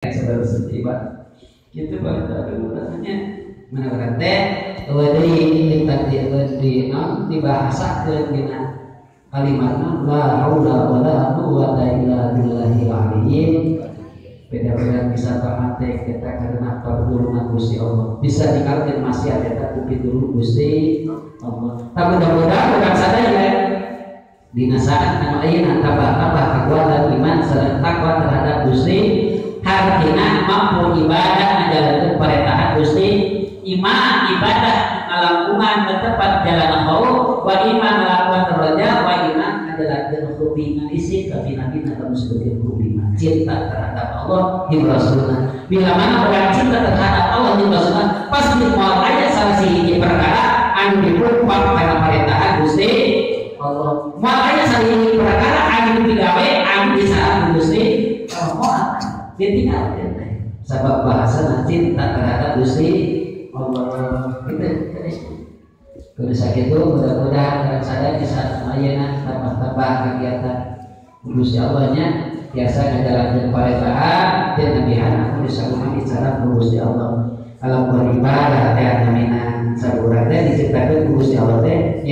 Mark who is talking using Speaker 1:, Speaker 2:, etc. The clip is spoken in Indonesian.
Speaker 1: saudara setiba gitu Pak dulu namanya menawarkan teh di dibahasakeun dina kalimatna la haula wala quwwata illa billahil aliyyil. Beda-beda bisa pamate kita karena pertolongan Gusti Allah bisa dikalkeun maksiat eta ku pitulung Gusti Allah. Tapi mudah-mudahan bukan sadaya dina saat anu ayeuna tambah-tambah kekuatan iman sareng takwa terhadap Gusti, hartina mampu ibadah menjalankan perintah Gusti, iman ibadah ngalakuan tepat jalan Allah, wa iman ngalakuan terroja, wa iman adalah hubungan isi kabinabina kamu sebagai hubungan cinta terhadap Allah di Rasulullah. Bila mana orang cinta terhadap Allah di Rasulullah pasti mau aja salah siji perkara anu dipupang karena perintah Gusti Allah. Makanya sering perkara anu digawe anu disarang Gusti Allah. Dia tinggal sebab bahasa cinta terhadap Gusti Allah. Kalau sakit itu mudah-mudahan saya bisa ayeuna tambah-tambah kegiatan Gusti Allahnya biasa ngajalankeun perintah dan nabihan aku bisa memahami cara Gusti Allah. Kalau beribadah teh namina saburang teh diciptakeun Gusti Allah teh